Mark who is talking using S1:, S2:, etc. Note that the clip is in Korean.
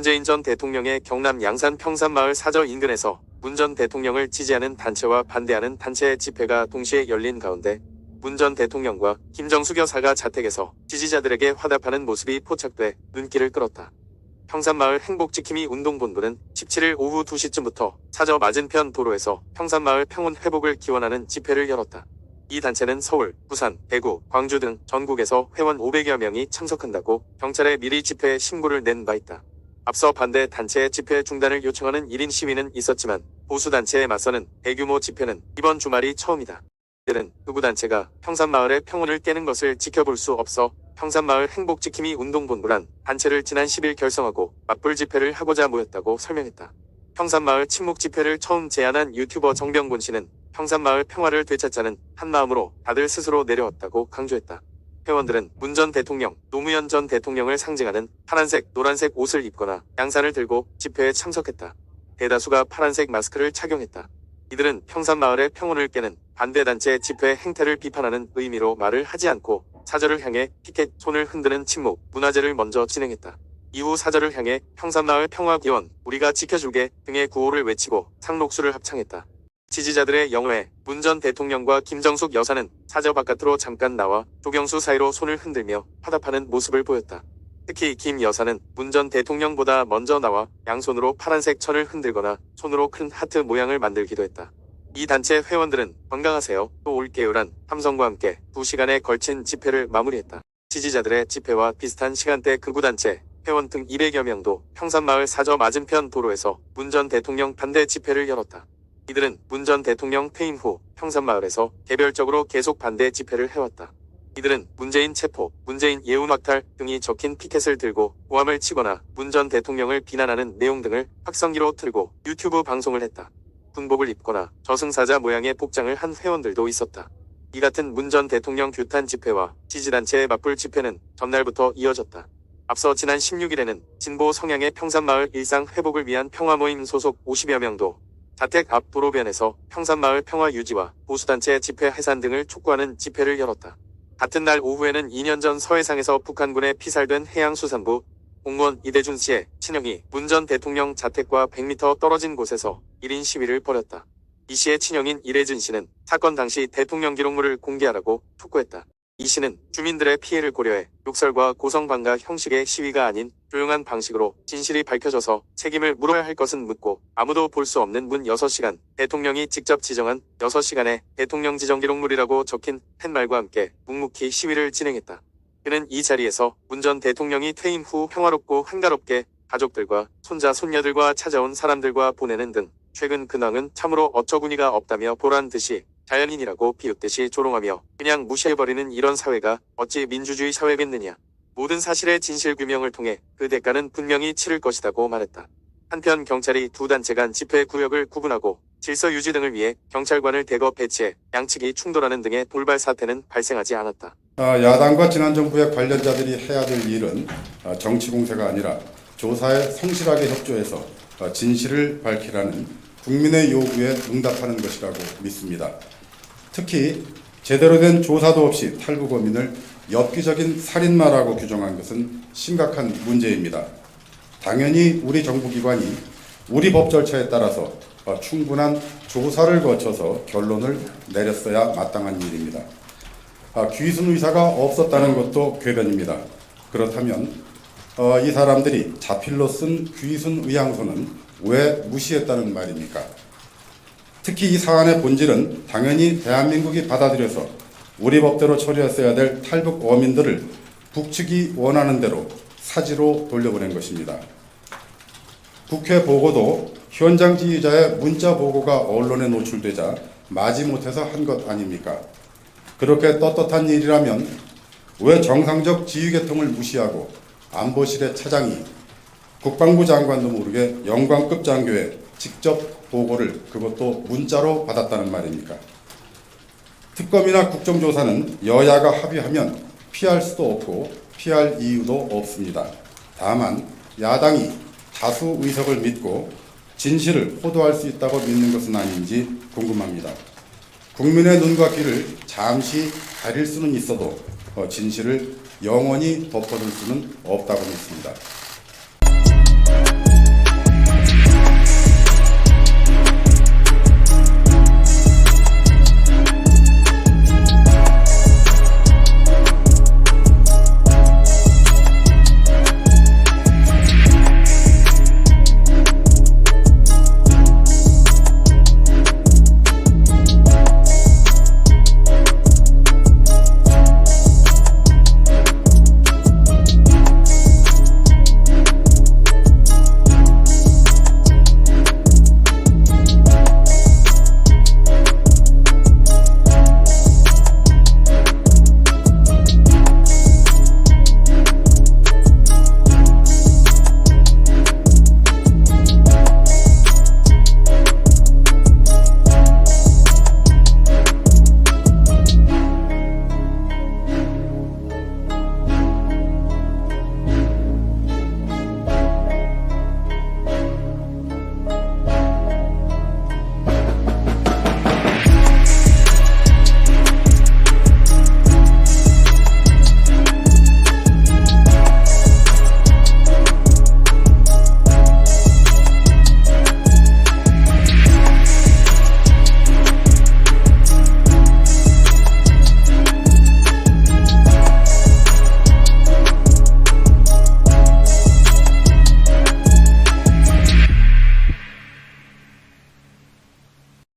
S1: 문재인 전 대통령의 경남 양산 평산마을 사저 인근에서 문 전 대통령을 지지하는 단체와 반대하는 단체의 집회가 동시에 열린 가운데 문 전 대통령과 김정숙 여사가 자택에서 지지자들에게 화답하는 모습이 포착돼 눈길을 끌었다. 평산마을 행복지킴이 운동본부는 17일 오후 2시쯤부터 사저 맞은편 도로에서 평산마을 평온 회복을 기원하는 집회를 열었다. 이 단체는 서울, 부산, 대구, 광주 등 전국에서 회원 500여 명이 참석한다고 경찰에 미리 집회에 신고를 낸 바 있다. 앞서 반대 단체의 집회 중단을 요청하는 1인 시위는 있었지만 보수단체에 맞서는 대규모 집회는 이번 주말이 처음이다. 이들은 극우 단체가 평산마을의 평온을 깨는 것을 지켜볼 수 없어 평산마을 행복지킴이 운동본부란 단체를 지난 10일 결성하고 맞불 집회를 하고자 모였다고 설명했다. 평산마을 침묵 집회를 처음 제안한 유튜버 정병곤 씨는 평산마을 평화를 되찾자는 한마음으로 다들 스스로 내려왔다고 강조했다. 회원들은 문 전 대통령, 노무현 전 대통령을 상징하는 파란색, 노란색 옷을 입거나 양산을 들고 집회에 참석했다. 대다수가 파란색 마스크를 착용했다. 이들은 평산마을의 평온을 깨는 반대단체 집회 행태를 비판하는 의미로 말을 하지 않고 사저를 향해 피켓, 손을 흔드는 침묵, 문화제를 먼저 진행했다. 이후 사저를 향해 평산마을 평화기원, 우리가 지켜줄게 등의 구호를 외치고 상록수를 합창했다. 지지자들의 영호에 문 전 대통령과 김정숙 여사는 사저 바깥으로 잠깐 나와 조경수 사이로 손을 흔들며 화답하는 모습을 보였다. 특히 김 여사는 문 전 대통령보다 먼저 나와 양손으로 파란색 천을 흔들거나 손으로 큰 하트 모양을 만들기도 했다. 이 단체 회원들은 건강하세요, 또 올게요란 함성과 함께 2시간에 걸친 집회를 마무리했다. 지지자들의 집회와 비슷한 시간대 극우단체, 회원 등 200여 명도 평산마을 사저 맞은편 도로에서 문 전 대통령 반대 집회를 열었다. 이들은 문 전 대통령 퇴임 후 평산마을에서 개별적으로 계속 반대 집회를 해왔다. 이들은 문재인 체포, 문재인 예우막탈 등이 적힌 피켓을 들고 고함을 치거나 문 전 대통령을 비난하는 내용 등을 확성기로 틀고 유튜브 방송을 했다. 군복을 입거나 저승사자 모양의 복장을 한 회원들도 있었다. 이 같은 문 전 대통령 규탄 집회와 지지단체의 맞불 집회는 전날부터 이어졌다. 앞서 지난 16일에는 진보 성향의 평산마을 일상 회복을 위한 평화모임 소속 50여 명도 자택 앞 도로변에서 평산마을 평화 유지와 보수단체 집회 해산 등을 촉구하는 집회를 열었다. 같은 날 오후에는 2년 전 서해상에서 북한군에 피살된 해양수산부 공무원 이대준 씨의 친형이 문 전 대통령 자택과 100m 떨어진 곳에서 1인 시위를 벌였다. 이 씨의 친형인 이대준 씨는 사건 당시 대통령 기록물을 공개하라고 촉구했다. 이 씨는 주민들의 피해를 고려해 욕설과 고성방가 형식의 시위가 아닌 조용한 방식으로 진실이 밝혀져서 책임을 물어야 할 것은 묻고 아무도 볼 수 없는 문 6시간, 대통령이 직접 지정한 6시간의 대통령 지정 기록물이라고 적힌 팻말과 함께 묵묵히 시위를 진행했다. 그는 이 자리에서 문 전 대통령이 퇴임 후 평화롭고 한가롭게 가족들과 손자 손녀들과 찾아온 사람들과 보내는 등 최근 근황은 참으로 어처구니가 없다며 보란듯이 자연인이라고 비웃듯이 조롱하며 그냥 무시해버리는 이런 사회가 어찌 민주주의 사회겠느냐. 모든 사실의 진실규명을 통해 그 대가는 분명히 치를 것이라고 말했다. 한편 경찰이 두 단체 간 집회 구역을 구분하고 질서 유지 등을 위해 경찰관을 대거 배치해 양측이 충돌하는 등의 돌발 사태는 발생하지 않았다.
S2: 야당과 지난 정부의 관련자들이 해야 될 일은 정치 공세가 아니라 조사에 성실하게 협조해서 진실을 밝히라는 국민의 요구에 응답하는 것이라고 믿습니다. 특히 제대로 된 조사도 없이 탈북어민을 엽기적인 살인마라고 규정한 것은 심각한 문제입니다. 당연히 우리 정부기관이 우리 법 절차에 따라서 충분한 조사를 거쳐서 결론을 내렸어야 마땅한 일입니다. 귀순 의사가 없었다는 것도 궤변입니다. 그렇다면 이 사람들이 자필로 쓴 귀순 의향서는 왜 무시했다는 말입니까? 특히 이 사안의 본질은 당연히 대한민국이 받아들여서 우리 법대로 처리했어야 될 탈북 어민들을 북측이 원하는 대로 사지로 돌려보낸 것입니다. 국회 보고도 현장 지휘자의 문자 보고가 언론에 노출되자 마지못해서 한 것 아닙니까? 그렇게 떳떳한 일이라면 왜 정상적 지휘계통을 무시하고 안보실의 차장이 국방부 장관도 모르게 영광급 장교에 직접 보고를 그것도 문자로 받았다는 말입니까? 특검이나 국정조사는 여야가 합의하면 피할 수도 없고 피할 이유도 없습니다. 다만 야당이 다수 의석을 믿고 진실을 호도할 수 있다고 믿는 것은 아닌지 궁금합니다. 국민의 눈과 귀를 잠시 가릴 수는 있어도 진실을 영원히 덮어둘 수는 없다고 믿습니다.